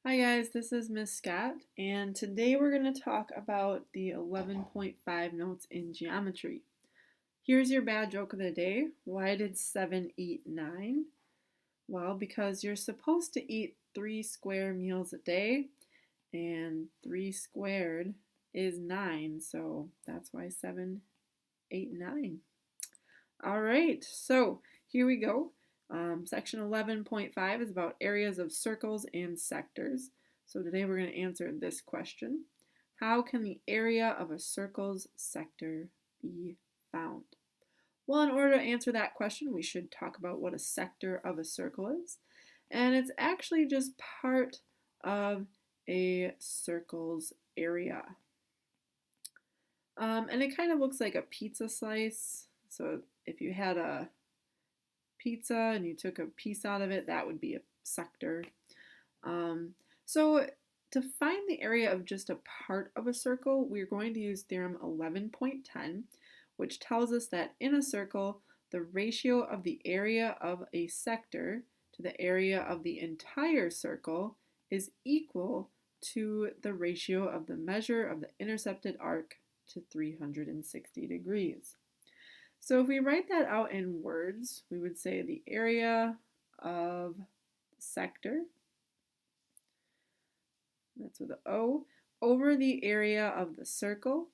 Hi guys, this is Miss Scott, and today we're going to talk about the 11.5 notes in geometry. Here's your bad joke of the day. Why did 7 eat 9? Well, because you're supposed to eat 3 square meals a day, and 3 squared is 9, so that's why 7 ate 9. All right, so here we go. Section 11.5 is about areas of circles and sectors. So today we're going to answer this question. How can the area of a circle's sector be found? Well, in order to answer that question, we should talk about what a sector of a circle is. And it's actually just part of a circle's area. And it kind of looks like a pizza slice. So if you had a pizza and you took a piece out of it, that would be a sector. So to find the area of just a part of a circle, we're going to use theorem 11.10, which tells us that in a circle, the ratio of the area of a sector to the area of the entire circle is equal to the ratio of the measure of the intercepted arc to 360 degrees. So if we write that out in words, we would say the area of the sector, that's with an O, over the area of the circle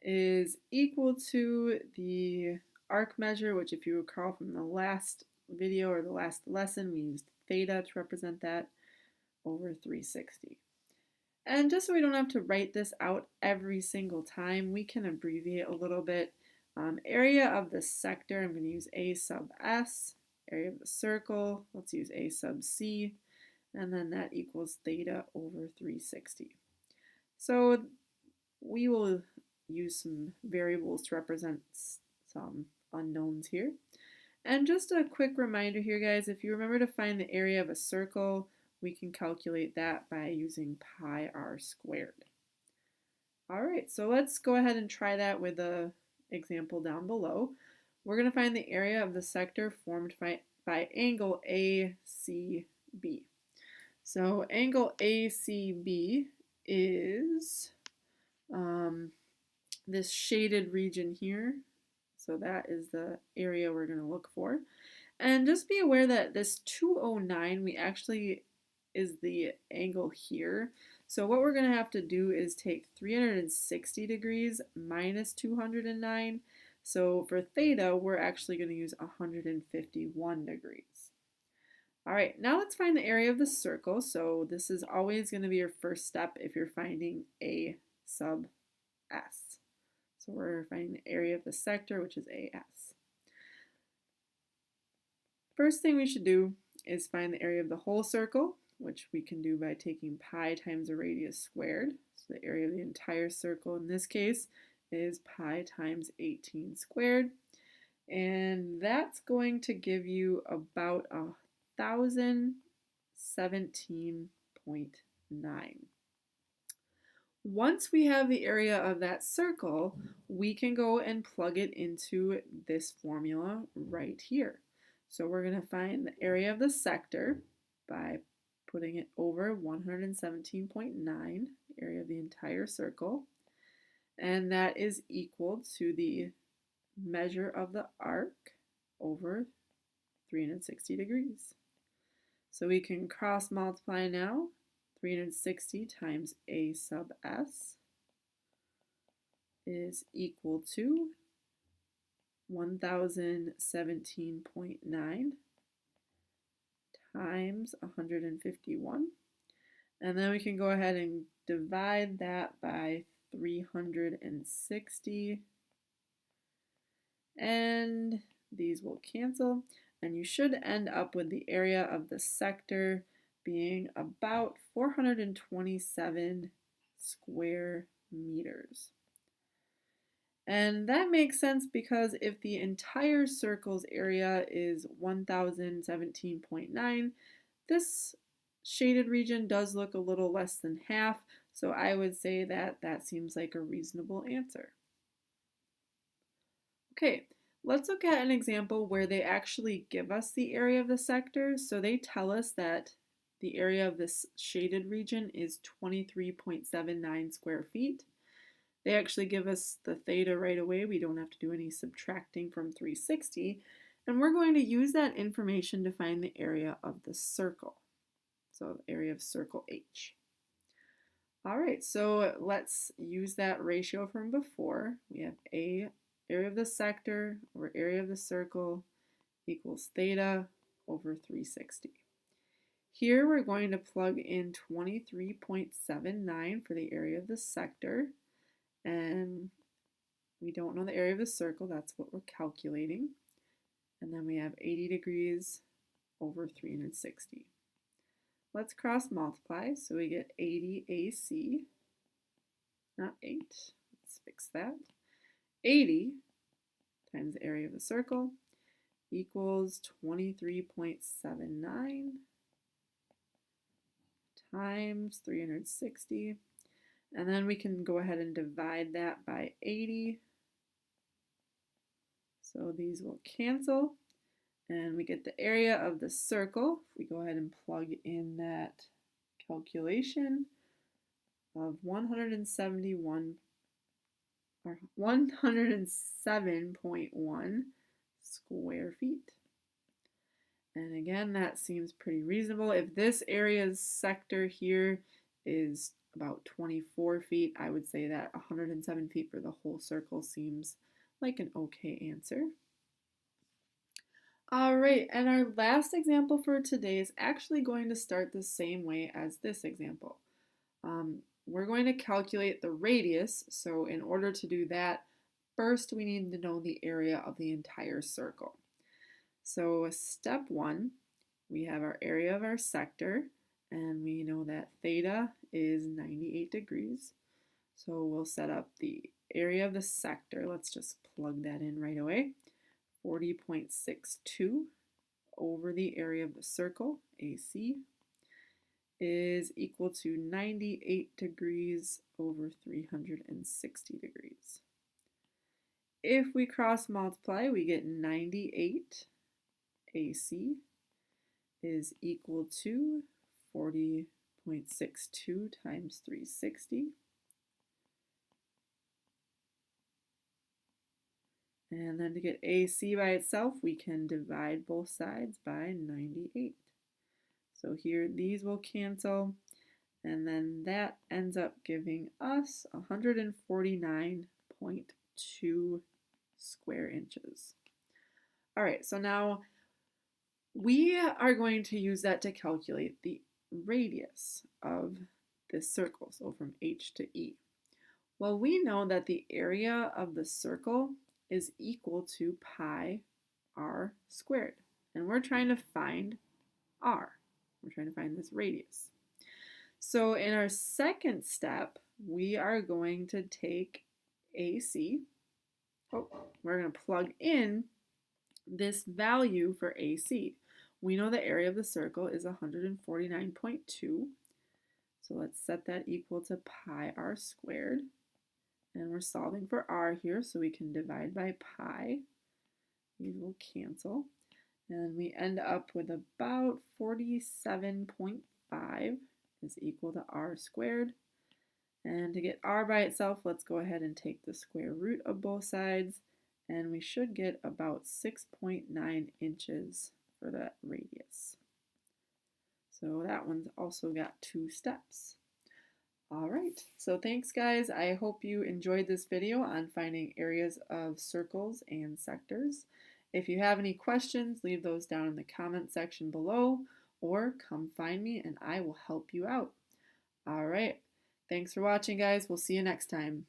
is equal to the arc measure, which if you recall from the last video or the last lesson, we used theta to represent that, over 360. And just so we don't have to write this out every single time, we can abbreviate a little bit. Area of the sector, I'm going to use A sub S. Area of the circle, let's use A sub C. And then that equals theta over 360. So we will use some variables to represent some unknowns here. And just a quick reminder here, guys, if you remember to find the area of a circle, we can calculate that by using pi r squared. All right, so let's go ahead and try that with the example down below. We're going to find the area of the sector formed by angle ACB. So angle ACB is this shaded region here. So that is the area we're going to look for. And just be aware that this 209 we actually is the angle here. So what we're going to have to do is take 360 degrees minus 209. So for theta, we're actually going to use 151 degrees. All right, now let's find the area of the circle. So this is always going to be your first step if you're finding A sub S. So we're finding the area of the sector, which is AS. First thing we should do is find the area of the whole circle, which we can do by taking pi times the radius squared. So the area of the entire circle in this case is pi times 18 squared. And that's going to give you about 1,017.9. Once we have the area of that circle, we can go and plug it into this formula right here. So we're going to find the area of the sector by putting it over 117.9, area of the entire circle, and that is equal to the measure of the arc over 360 degrees. So we can cross multiply now. 360 times A sub S is equal to 1,017.9 times 151. And then we can go ahead and divide that by 360. And these will cancel. And you should end up with the area of the sector being about 427 square meters. And that makes sense because if the entire circle's area is 1017.9, this shaded region does look a little less than half, so I would say that that seems like a reasonable answer. Okay, let's look at an example where they actually give us the area of the sector. So they tell us that the area of this shaded region is 23.79 square feet. They actually give us the theta right away. We don't have to do any subtracting from 360. And we're going to use that information to find the area of the circle. So the area of circle H. All right, so let's use that ratio from before. We have area of the sector over area of the circle equals theta over 360. Here we're going to plug in 23.79 for the area of the sector, and we don't know the area of the circle, that's what we're calculating. And then we have 80 degrees over 360. Let's cross multiply, so we get 80 AC, not 8, let's fix that. 80 times the area of the circle equals 23.79 times 360. And then we can go ahead and divide that by 80. So these will cancel. And we get the area of the circle. If we go ahead and plug in that calculation of 107.1 square feet. And again, that seems pretty reasonable. If this area's sector here is about 24 feet, I would say that 107 feet for the whole circle seems like an okay answer. All right, and our last example for today is actually going to start the same way as this example. We're going to calculate the radius, so in order to do that, first we need to know the area of the entire circle. So step one, we have our area of our sector, and we know that theta is 98 degrees. So we'll set up the area of the sector. Let's just plug that in right away. 40.62 over the area of the circle, AC, is equal to 98 degrees over 360 degrees. If we cross multiply, we get 98 AC is equal to 40.62 times 360. And then to get AC by itself, we can divide both sides by 98. So here these will cancel, and then that ends up giving us 149.2 square inches. All right, so now we are going to use that to calculate the radius of this circle, so from H to E. Well, we know that the area of the circle is equal to pi r squared, and we're trying to find r. We're trying to find this radius. So in our second step, we are going to take AC. We're going to plug in this value for AC. We know the area of the circle is 149.2. So let's set that equal to pi r squared. And we're solving for r here, so we can divide by pi. These will cancel. And we end up with about 47.5 is equal to r squared. And to get r by itself, let's go ahead and take the square root of both sides. And we should get about 6.9 inches for that radius. So that one's also got 2 steps. All right, so thanks guys. I hope you enjoyed this video on finding areas of circles and sectors. If you have any questions, leave those down in the comment section below, or come find me and I will help you out. All right, thanks for watching guys. We'll see you next time.